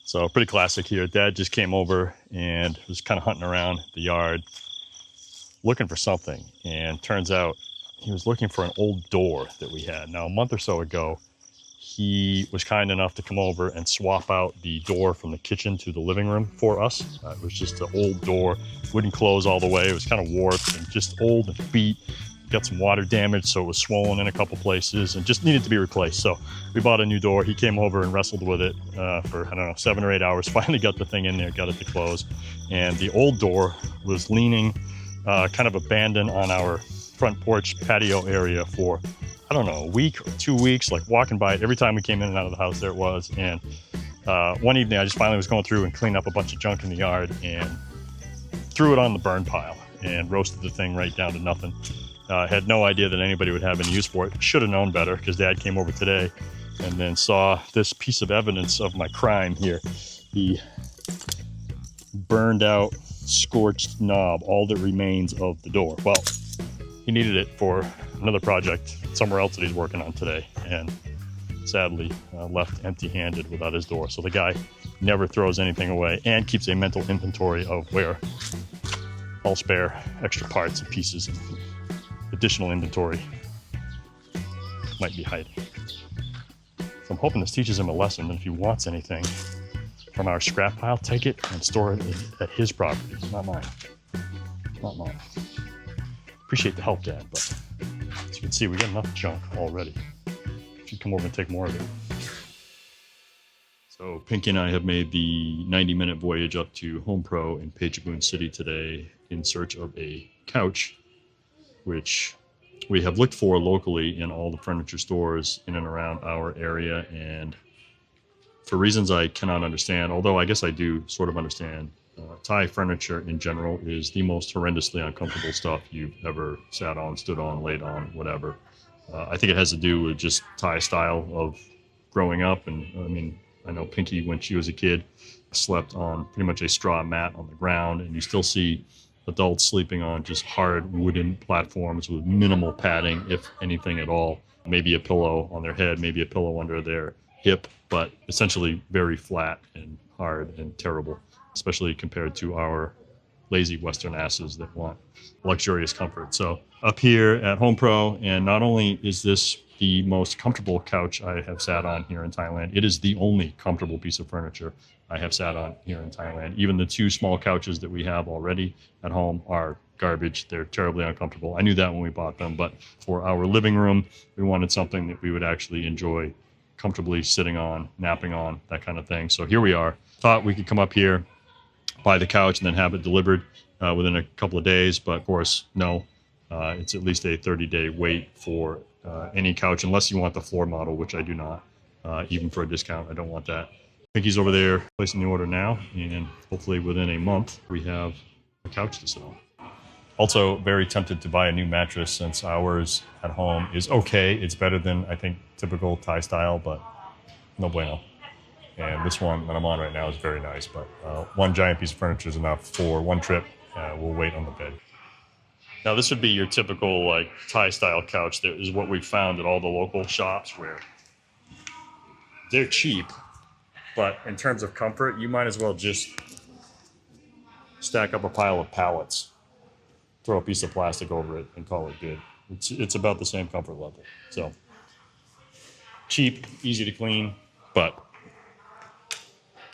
So pretty classic here. Dad just came over and was kind of hunting around the yard looking for something, and turns out he was looking for an old door that we had. Now, a month or so ago, he was kind enough to come over and swap out the door from the kitchen to the living room for us. It was just an old door, wouldn't close all the way. It was kind of warped and just old and beat. Got some water damage, so it was swollen in a couple places and just needed to be replaced. So we bought a new door. He came over and wrestled with it for, I don't know, 7 or 8 hours. Finally got the thing in there, got it to close. And the old door was leaning kind of abandoned on our front porch patio area for, I don't know, a week or 2 weeks, like walking by it every time we came in and out of the house. There it was. And one evening I just finally was going through and cleaning up a bunch of junk in the yard and threw it on the burn pile and roasted the thing right down to nothing. Had no idea that anybody would have any use for it. Should have known better, because Dad came over today and then saw this piece of evidence of my crime here. The burned out, scorched knob, all that remains of the door. Well, he needed it for another project somewhere else that he's working on today, and sadly left empty-handed without his door. So the guy never throws anything away and keeps a mental inventory of where all spare extra parts and pieces and additional inventory might be hiding. So I'm hoping this teaches him a lesson, and if he wants anything from our scrap pile, take it and store it at his property, not mine. Not mine. Appreciate the help, Dad, but as you can see, we got enough junk already. You should come over and take more of it. So Pinky and I have made the 90-minute voyage up to Home Pro in Phetchabun City today in search of a couch, which we have looked for locally in all the furniture stores in and around our area, and for reasons I cannot understand, although I guess I do sort of understand, Thai furniture in general is the most horrendously uncomfortable stuff you've ever sat on, stood on, laid on, whatever. I think it has to do with just Thai style of growing up. And I mean, I know Pinky, when she was a kid, slept on pretty much a straw mat on the ground, and you still see adults sleeping on just hard wooden platforms with minimal padding, if anything at all. Maybe a pillow on their head, maybe a pillow under their hip, but essentially very flat and hard and terrible, especially compared to our lazy Western asses that want luxurious comfort. So up here at Home Pro, and not only is this the most comfortable couch I have sat on here in Thailand, it is the only comfortable piece of furniture I have sat on here in Thailand. Even the 2 small couches that we have already at home are garbage. They're terribly uncomfortable. I knew that when we bought them, but for our living room, we wanted something that we would actually enjoy comfortably sitting on, napping on, that kind of thing. So here we are. Thought we could come up here, buy the couch, and then have it delivered within a couple of days, but of course, no. It's at least a 30-day wait for any couch, unless you want the floor model, which I do not. Even for a discount, I don't want that. Pinky's over there placing the order now, and hopefully within a month we have a couch to sit on. Also very tempted to buy a new mattress, since ours at home is okay. It's better than, I think, typical Thai style, but no bueno. And this one that I'm on right now is very nice, but one giant piece of furniture is enough for one trip. We'll wait on the bed. Now this would be your typical like Thai style couch. That is what we found at all the local shops, where they're cheap, but in terms of comfort, you might as well just stack up a pile of pallets, throw a piece of plastic over it, and call it good. It's about the same comfort level. So cheap, easy to clean, but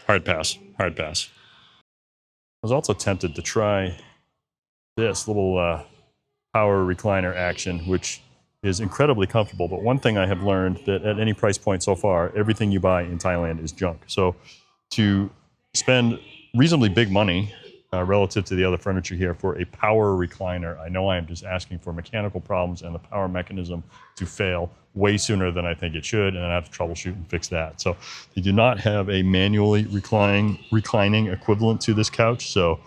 hard pass, hard pass. I was also tempted to try this little power recliner action, which is incredibly comfortable. But one thing I have learned, that at any price point so far, everything you buy in Thailand is junk. So to spend reasonably big money relative to the other furniture here for a power recliner, I know I am just asking for mechanical problems and the power mechanism to fail way sooner than I think it should, and I have to troubleshoot and fix that. So they do not have a manually reclining equivalent to this couch, so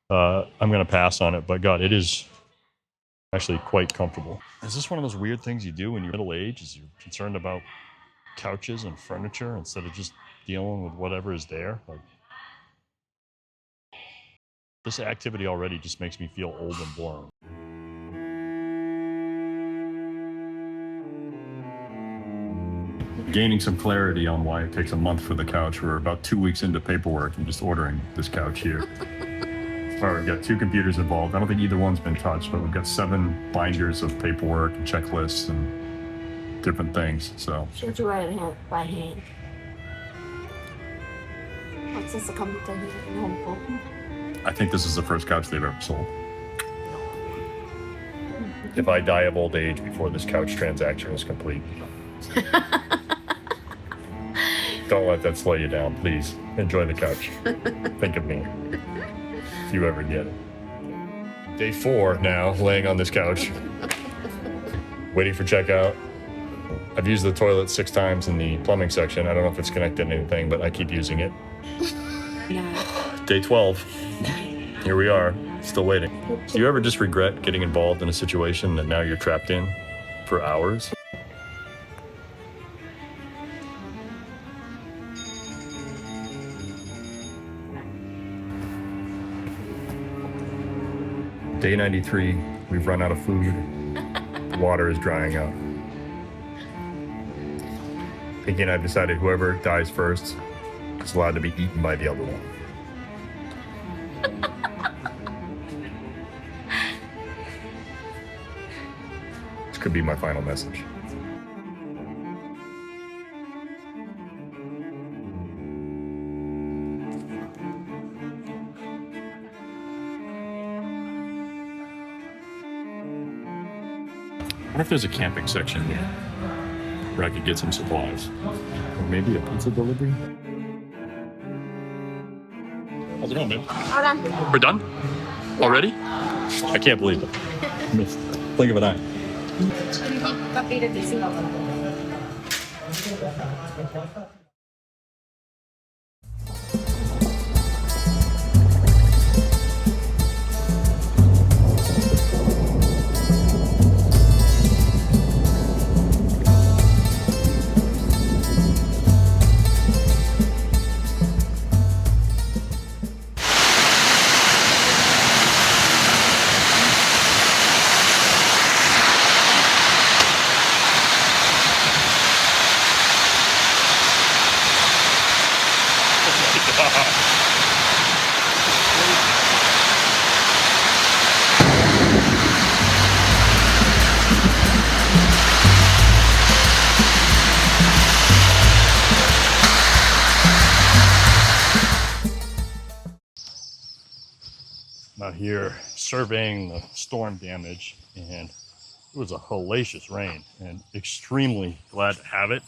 I'm going to pass on it. But God, it is actually quite comfortable. Is this one of those weird things you do when you're middle age, is you're concerned about couches and furniture instead of just dealing with whatever is there? Like, this activity already just makes me feel old and boring. Gaining some clarity on why it takes a month for the couch. We're about 2 weeks into paperwork and just ordering this couch here. All right, we've got 2 computers involved. I don't think either one's been touched, but we've got 7 binders of paperwork and checklists and different things. So Should you write it by hand? What's this, a computer here in Hong Kong? I think this is the first couch they've ever sold. If I die of old age before this couch transaction is complete, don't let that slow you down, please. Enjoy the couch. Think of me if you ever get it. Day 4 now, laying on this couch, waiting for checkout. I've used the toilet 6 times in the plumbing section. I don't know if it's connected to anything, but I keep using it. Yeah. Day 12. Here we are, still waiting. Do you ever just regret getting involved in a situation that now you're trapped in for hours? Day 93, we've run out of food. The water is drying up. Pinky and I have decided whoever dies first is allowed to be eaten by the other one. This could be my final message. I wonder if there's a camping section here where I could get some supplies. Or maybe a pizza delivery. How's it going, babe? All done. We're done? Already? I can't believe it. Missed. Blink of an eye. Out here surveying the storm damage, and it was a hellacious rain and extremely glad to have it.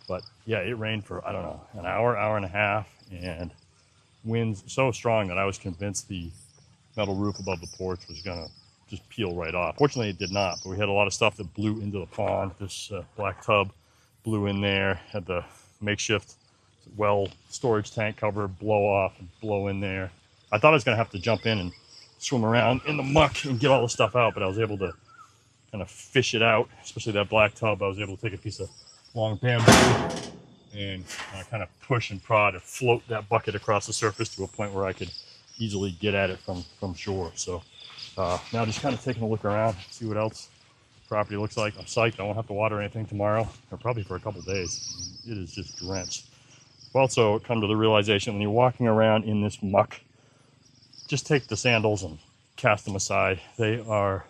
But yeah, it rained for, I don't know, an hour, hour and a half, and winds so strong that I was convinced the metal roof above the porch was gonna just peel right off. Fortunately, it did not, but we had a lot of stuff that blew into the pond. This black tub blew in there, had the makeshift well storage tank cover blow off and blow in there. I thought I was gonna have to jump in and swim around in the muck and get all the stuff out, but I was able to kind of fish it out, especially that black tub. I was able to take a piece of long bamboo and kind of push and prod and float that bucket across the surface to a point where I could easily get at it from shore. So now just kind of taking a look around, see what else the property looks like. I'm psyched. I won't have to water anything tomorrow, or probably for a couple days. It is just drenched. I've also come to the realization when you're walking around in this muck, just take the sandals and cast them aside. They are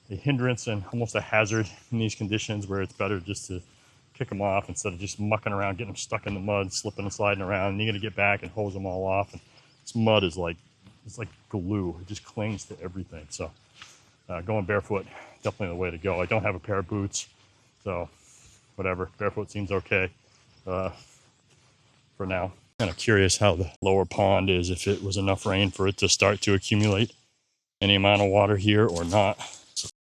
a hindrance and almost a hazard in these conditions, where it's better just to kick them off instead of just mucking around, getting them stuck in the mud, slipping and sliding around. And you got to get back and hose them all off. And this mud is like, it's like glue. It just clings to everything. So going barefoot, definitely the way to go. I don't have a pair of boots, so whatever. Barefoot seems okay for now. Kind of curious how the lower pond is, if it was enough rain for it to start to accumulate any amount of water here or not.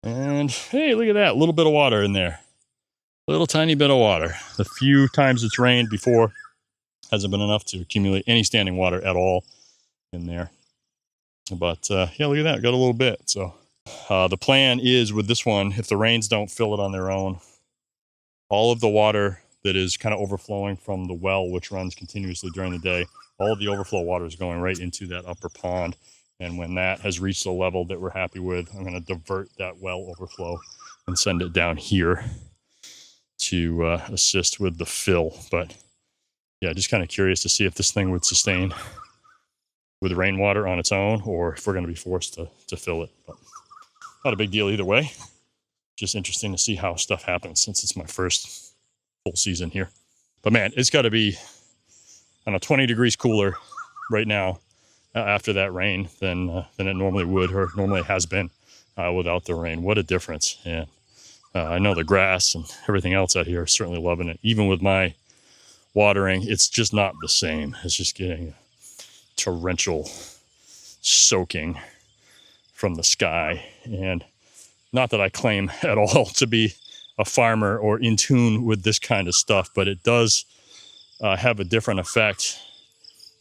And hey, look at that, a little bit of water in there. Little tiny bit of water. The few times it's rained before hasn't been enough to accumulate any standing water at all in there. But yeah, look at that, got a little bit. So the plan is with this one, if the rains don't fill it on their own, all of the water that is kind of overflowing from the well, which runs continuously during the day, all of the overflow water is going right into that upper pond. And when that has reached a level that we're happy with, I'm going to divert that well overflow and send it down here to assist with the fill. But yeah, just kind of curious to see if this thing would sustain with rainwater on its own, or if we're going to be forced to fill it. But not a big deal either way. Just interesting to see how stuff happens since it's my first full season here. But man, it's got to be, I don't know, 20 degrees cooler right now after that rain than it normally would, or normally has been without the rain. What a difference. And I know the grass and everything else out here is certainly loving it. Even with my watering, it's just not the same. It's just getting a torrential soaking from the sky. And not that I claim at all to be a farmer or in tune with this kind of stuff, but it does have a different effect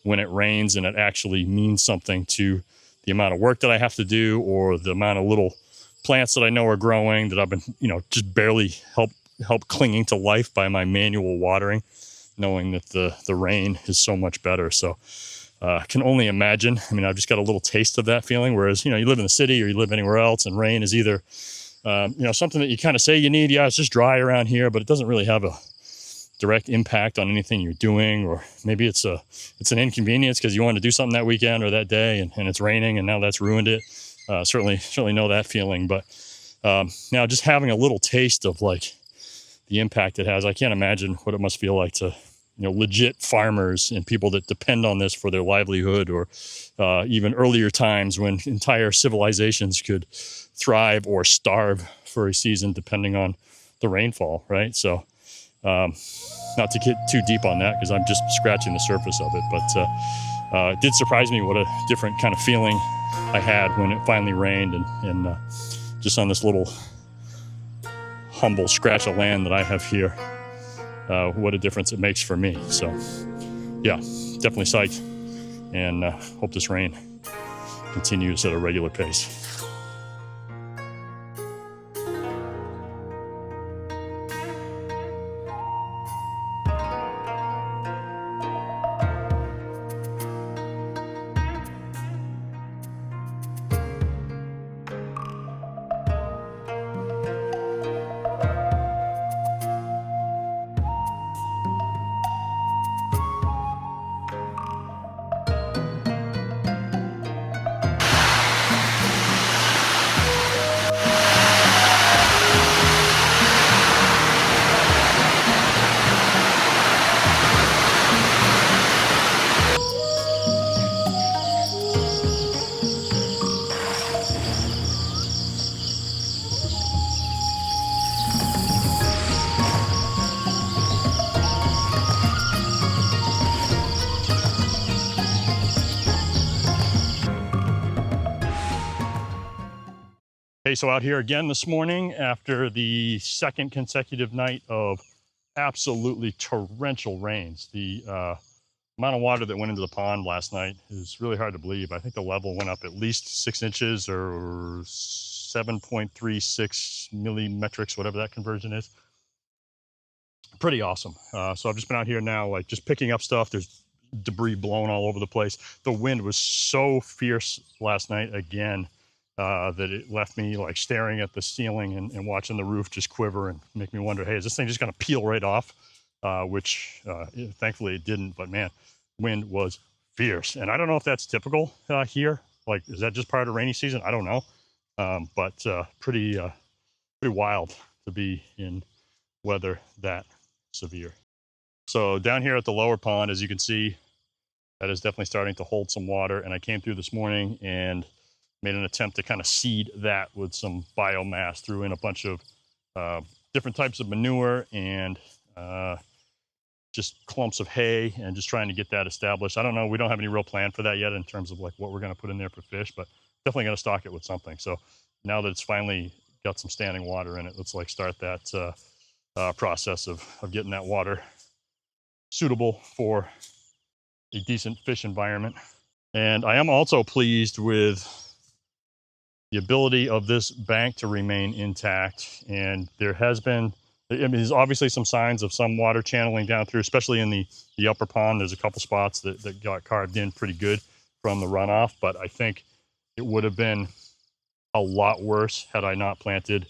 when it rains, and it actually means something to the amount of work that I have to do, or the amount of little plants that I know are growing that I've been, just barely help clinging to life by my manual watering, knowing that the rain is so much better. So I can only imagine. I mean, I've just got a little taste of that feeling, whereas, you live in the city or you live anywhere else, and rain is either, something that you kind of say you need. Yeah, it's just dry around here, but it doesn't really have a direct impact on anything you're doing. Or maybe it's an inconvenience because you wanted to do something that weekend or that day, and it's raining, and now that's ruined it. Certainly know that feeling. But now just having a little taste of like the impact it has, I can't imagine what it must feel like to, legit farmers and people that depend on this for their livelihood, or even earlier times when entire civilizations could thrive or starve for a season depending on the rainfall, right? So not to get too deep on that because I'm just scratching the surface of it, but it did surprise me what a different kind of feeling I had when it finally rained, and just on this little humble scratch of land that I have here, what a difference it makes for me. So yeah, definitely psyched, and hope this rain continues at a regular pace. Okay, so out here again this morning after the second consecutive night of absolutely torrential rains. The amount of water that went into the pond last night is really hard to believe. I think the level went up at least 6 inches, or 7.36 millimetrics, whatever that conversion is. Pretty awesome. So I've just been out here now, like just picking up stuff. There's debris blown all over the place. The wind was so fierce last night again, that it left me like staring at the ceiling and watching the roof just quiver and make me wonder, hey, is this thing just going to peel right off? Which thankfully it didn't, but man, wind was fierce. And I don't know if that's typical here. Like, is that just part of rainy season? I don't know. But pretty wild to be in weather that severe. So down here at the lower pond, as you can see, that is definitely starting to hold some water. And I came through this morning and made an attempt to kind of seed that with some biomass, threw in a bunch of different types of manure and just clumps of hay, and just trying to get that established. I don't know, we don't have any real plan for that yet in terms of like what we're going to put in there for fish, but definitely going to stock it with something. So now that it's finally got some standing water in it, let's like start that process of getting that water suitable for a decent fish environment. And I am also pleased with the ability of this bank to remain intact. And there has been, I mean, there's obviously some signs of some water channeling down through, especially in the upper pond. There's a couple spots that got carved in pretty good from the runoff, but I think it would have been a lot worse had I not planted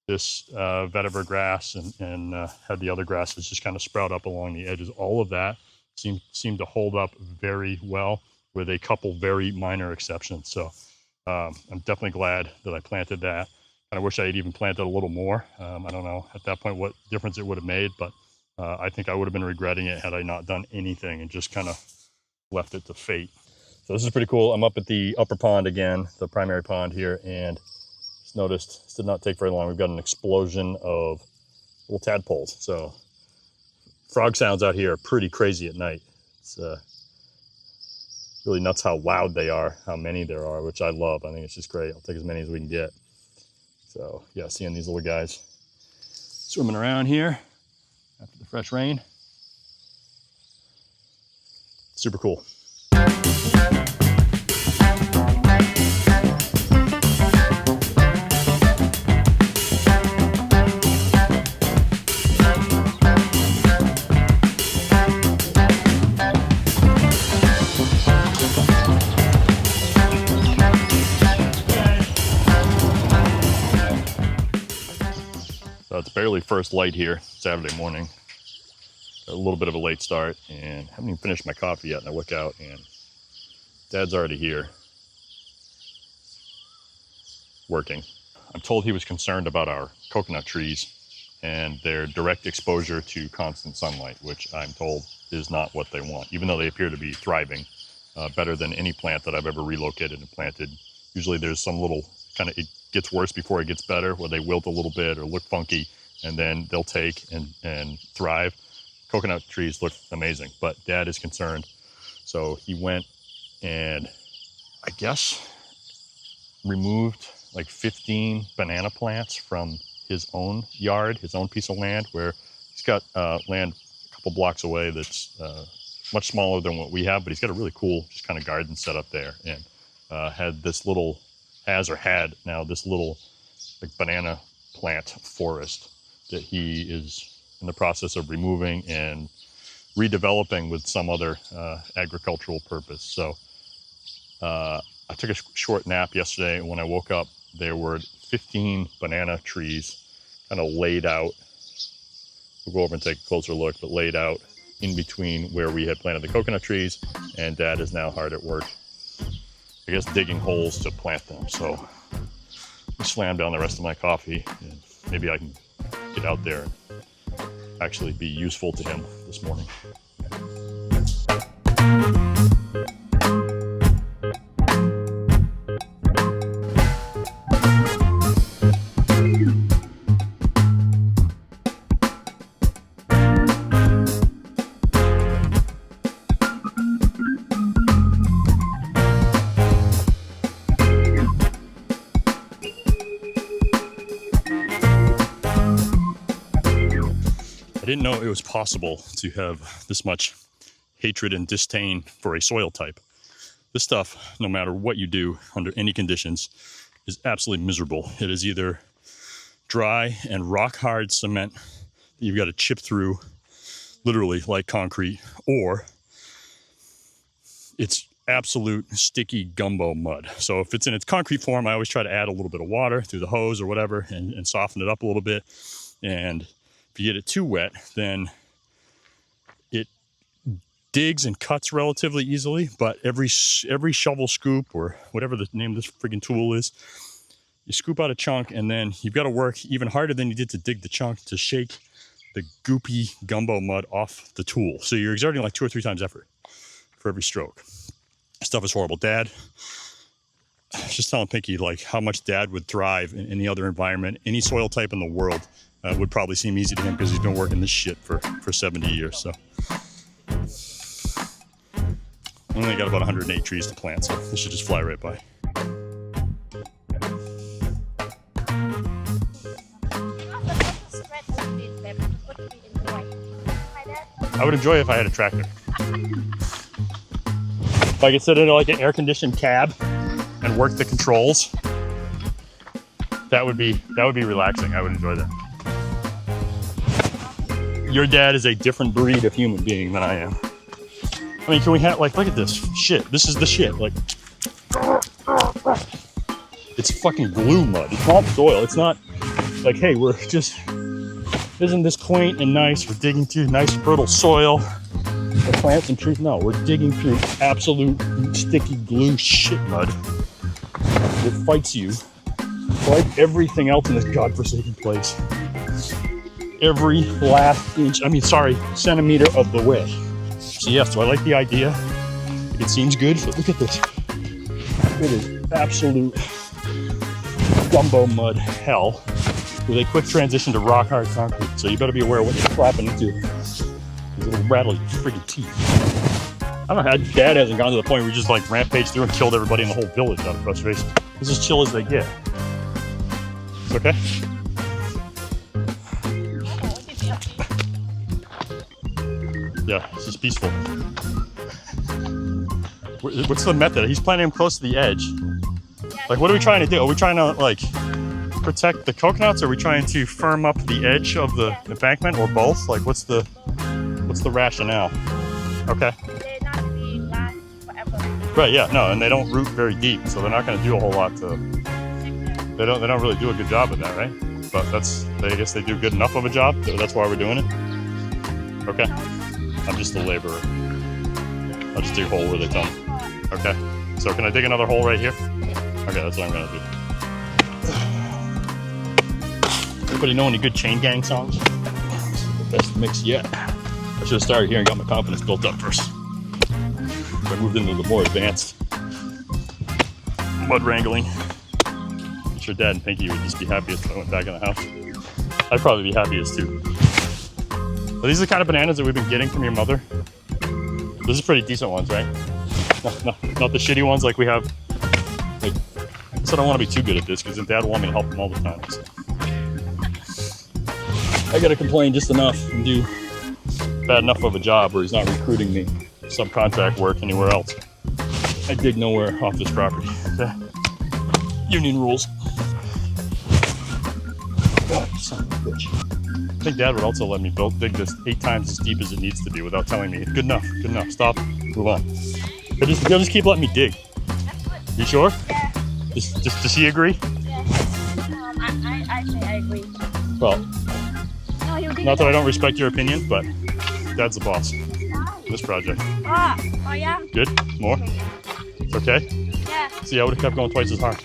this vetiver grass and had the other grasses just kind of sprout up along the edges. All of that seemed to hold up very well, with a couple very minor exceptions. So I'm definitely glad that I planted that. I wish I had even planted a little more. I don't know at that point what difference it would have made, but I think I would have been regretting it had I not done anything and just kind of left it to fate. So this is pretty cool. I'm up at the upper pond again, the primary pond here, and just noticed this did not take very long. We've got an explosion of little tadpoles. So frog sounds out here are pretty crazy at night. It's really nuts how loud they are, how many there are, which I love. I think it's just great. I'll take as many as we can get. So yeah, seeing these little guys swimming around here after the fresh rain. Super cool. So it's barely first light here, Saturday morning. A little bit of a late start, and haven't even finished my coffee yet, and I look out and Dad's already here working. I'm told he was concerned about our coconut trees and their direct exposure to constant sunlight, which I'm told is not what they want, even though they appear to be thriving better than any plant that I've ever relocated and planted. Usually there's some little kind of, it gets worse before it gets better, where they wilt a little bit or look funky, and then they'll take and thrive. Coconut trees look amazing, but Dad is concerned. So he went and I guess removed like 15 banana plants from his own yard, his own piece of land, where he's got land a couple blocks away that's much smaller than what we have, but he's got a really cool just kind of garden set up there, and had this little like banana plant forest that he is in the process of removing and redeveloping with some other agricultural purpose. So I took a short nap yesterday, and when I woke up, there were 15 banana trees kind of laid out. We'll go over and take a closer look, but laid out in between where we had planted the coconut trees, and Dad is now hard at work, I guess, digging holes to plant them. So I slammed down the rest of my coffee, and maybe I can get out there and actually be useful to him this morning. I didn't know it was possible to have this much hatred and disdain for a soil type. This stuff, no matter what you do under any conditions, is absolutely miserable. It is either dry and rock hard cement that you've got to chip through, literally like concrete, or it's absolute sticky gumbo mud. So if it's in its concrete form, I always try to add a little bit of water through the hose or whatever and soften it up a little bit. And if you get it too wet, then it digs and cuts relatively easily, but every shovel scoop, or whatever the name of this freaking tool is, you scoop out a chunk, and then you've got to work even harder than you did to dig the chunk to shake the goopy gumbo mud off the tool. So you're exerting like 2 or 3 times effort for every stroke. Stuff is horrible. Dad, just telling Pinky like how much Dad would thrive in any other environment, any soil type in the world. Would probably seem easy to him because he's been working this shit for 70 years. So I only got about 108 trees to plant, so this should just fly right by. I would enjoy it if I had a tractor. If I could sit in like an air-conditioned cab and work the controls, that would be relaxing. I would enjoy that. Your dad is a different breed of human being than I am. I mean, can we have, like, look at this shit. This is the shit. Like, it's fucking glue mud. It's not soil. It's not like, hey, we're just, isn't this quaint and nice? We're digging through nice fertile soil for plants and trees. No, we're digging through absolute sticky glue shit mud that fights you, like everything else in this godforsaken place. Every last inch, centimeter of the way. So yes, do I like the idea? It seems good, but look at this. It is absolute gumbo mud hell with a quick transition to rock hard concrete. So you better be aware of what you're slapping into. Because it'll rattle your friggin' teeth. I don't know how Dad hasn't gone to the point where we just like rampaged through and killed everybody in the whole village out of frustration. It's as chill as they get. It's okay? Yeah, it's just peaceful. What's the method? He's planting him close to the edge. Like, what are we trying to do? Are we trying to, like, protect the coconuts? Or are we trying to firm up the edge of the embankment, or both? Like, what's the rationale? Okay. They're not being last forever. Right, yeah, no, and they don't root very deep, so they're not going to do a whole lot to... They don't really do a good job of that, right? But I guess they do good enough of a job, so that's why we're doing it. Okay. I'm just a laborer. I'll just dig a hole where they tell me. Okay. So can I dig another hole right here? Okay, that's what I'm gonna do. Anybody know any good chain gang songs? Best mix yet. I should have started here and got my confidence built up first. I moved into the more advanced mud wrangling. I'm sure Dad and Pinky would just be happiest if I went back in the house. I'd probably be happiest too. Are these the kind of bananas that we've been getting from your mother? Those are pretty decent ones, right? No, not the shitty ones like we have. Like, I guess I don't want to be too good at this because then Dad will want me to help him all the time. So. I gotta complain just enough and do bad enough of a job where he's not recruiting me subcontract work anywhere else. I dig nowhere off this property. Okay? Union rules. God, son of a bitch. I think Dad would also let me dig this 8 times as deep as it needs to be without telling me, good enough, stop, move on. They'll just keep letting me dig. You sure? Yeah. Does he agree? Yeah. I say I agree. Well, No, you did not that I don't respect your opinion, but Dad's the boss in this project. Oh yeah? Good? More? It's okay? Yeah. See, I would have kept going twice as far.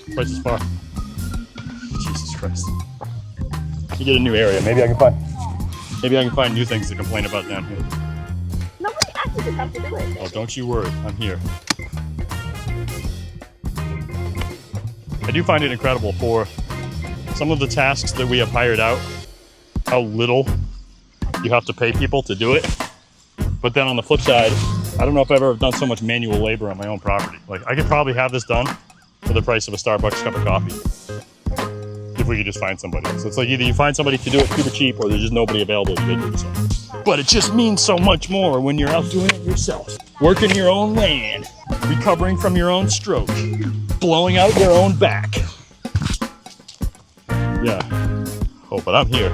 Jesus Christ. You get a new area. Maybe I can find new things to complain about down here. Nobody asked you to come to do it. Oh, don't you worry. I'm here. I do find it incredible for some of the tasks that we have hired out, how little you have to pay people to do it. But then on the flip side, I don't know if I've ever done so much manual labor on my own property. Like, I could probably have this done for the price of a Starbucks cup of coffee. If we could just find somebody. So it's like either you find somebody to do it super cheap or there's just nobody available to do it yourself. But it just means so much more when you're out doing it yourself. Working your own land, recovering from your own stroke, blowing out your own back. Yeah. Oh, but I'm here.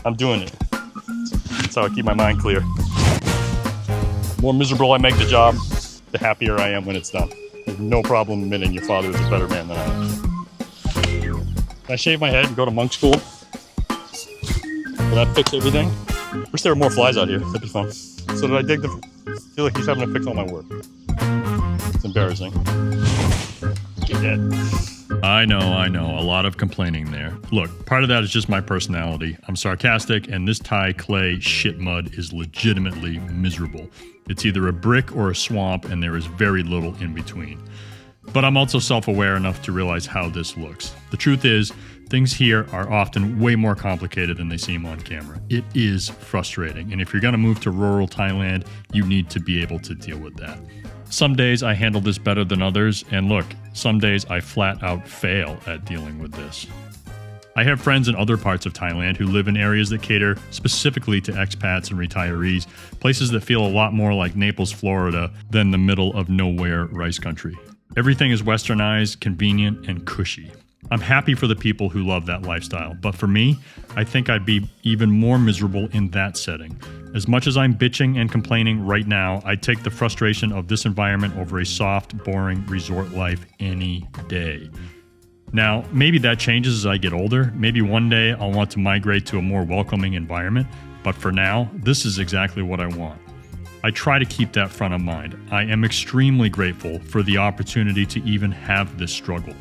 I'm doing it. That's how I keep my mind clear. The more miserable I make the job, the happier I am when it's done. There's no problem admitting your father is a better man than I am. Can I shave my head and go to monk school? Will that fix everything? Wish there were more flies out here. That'd be fun. So did I dig the... I feel like he's having to fix all my work. It's embarrassing. Get dead. I know. A lot of complaining there. Look, part of that is just my personality. I'm sarcastic, and this Thai clay shit mud is legitimately miserable. It's either a brick or a swamp, and there is very little in between. But I'm also self-aware enough to realize how this looks. The truth is, things here are often way more complicated than they seem on camera. It is frustrating, and if you're gonna move to rural Thailand, you need to be able to deal with that. Some days I handle this better than others, and look, some days I flat out fail at dealing with this. I have friends in other parts of Thailand who live in areas that cater specifically to expats and retirees, places that feel a lot more like Naples, Florida than the middle of nowhere rice country. Everything is westernized, convenient, and cushy. I'm happy for the people who love that lifestyle, but for me, I think I'd be even more miserable in that setting. As much as I'm bitching and complaining right now, I'd take the frustration of this environment over a soft, boring resort life any day. Now, maybe that changes as I get older. Maybe one day I'll want to migrate to a more welcoming environment, but for now, this is exactly what I want. I try to keep that front of mind. I am extremely grateful for the opportunity to even have this struggle.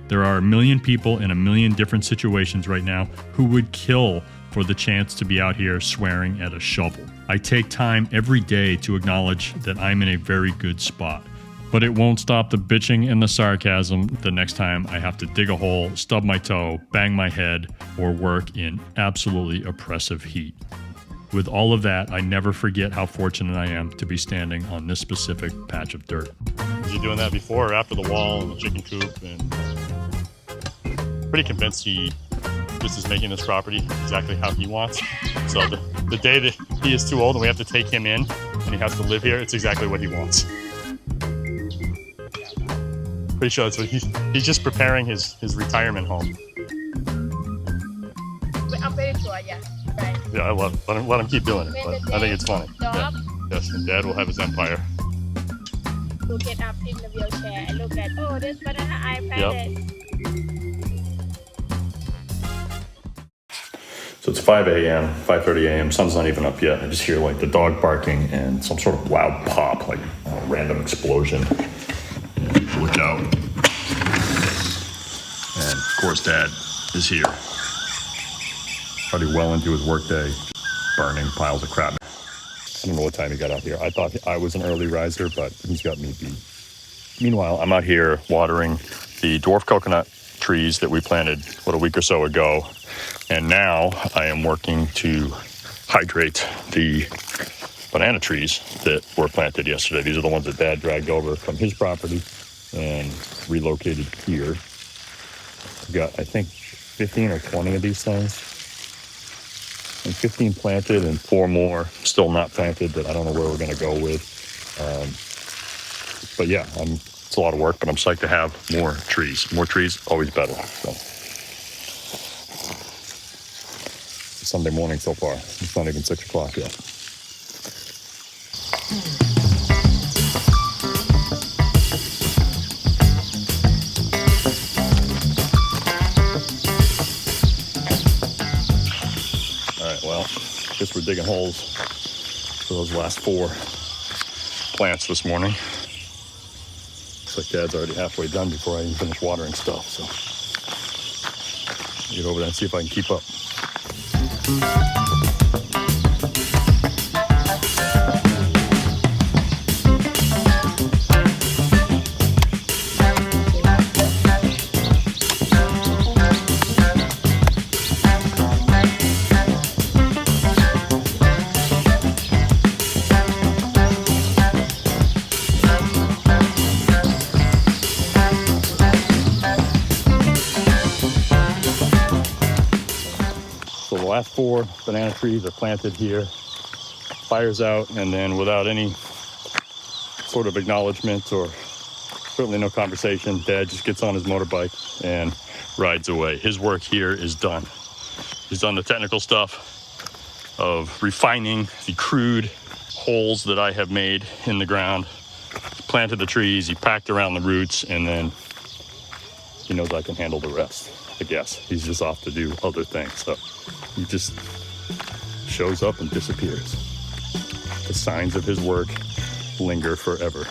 There are a million people in a million different situations right now who would kill for the chance to be out here swearing at a shovel. I take time every day to acknowledge that I'm in a very good spot. But it won't stop the bitching and the sarcasm the next time I have to dig a hole, stub my toe, bang my head, or work in absolutely oppressive heat. With all of that, I never forget how fortunate I am to be standing on this specific patch of dirt. Was he doing that before or after the wall and the chicken coop? And pretty convinced he just is making this property exactly how he wants. So the day that he is too old and we have to take him in and he has to live here, it's exactly what he wants. Pretty sure that's what he's just preparing his retirement home. I'm very sure, yeah. Right. Yeah, I love it. Let him keep doing it. But I think it's funny. Yeah. Yes, and Dad will have his empire. To get up in the wheelchair and look at, oh, this banana I planted. So it's 5 a.m., 5:30 a.m. Sun's not even up yet. I just hear like the dog barking and some sort of loud pop, like a random explosion. And look out. And of course, Dad is here. Already well into his workday, burning piles of crap. I don't know what time he got out here. I thought I was an early riser, but he's got me beat. Meanwhile, I'm out here watering the dwarf coconut trees that we planted, a week or so ago. And now I am working to hydrate the banana trees that were planted yesterday. These are the ones that Dad dragged over from his property and relocated here. We've got, I think, 15 or 20 of these things. And 15 planted and 4 more still not planted that I don't know where we're going to go with. But yeah, it's a lot of work, but I'm psyched to have more trees. More trees, always better. So. Sunday morning so far. It's not even 6 o'clock yet. All right, well, guess we're digging holes for those last 4 plants this morning. Looks like Dad's already halfway done before I even finish watering stuff, so I'll get over there and see if I can keep up. So the last 4 banana trees are planted here. Fire's out, and then without any sort of acknowledgement or certainly no conversation, Dad just gets on his motorbike and rides away. His work here is done. He's done the technical stuff of refining the crude holes that I have made in the ground. He planted the trees, he packed around the roots, and then he knows I can handle the rest, I guess. He's just off to do other things. So he just shows up and disappears. The signs of his work linger forever.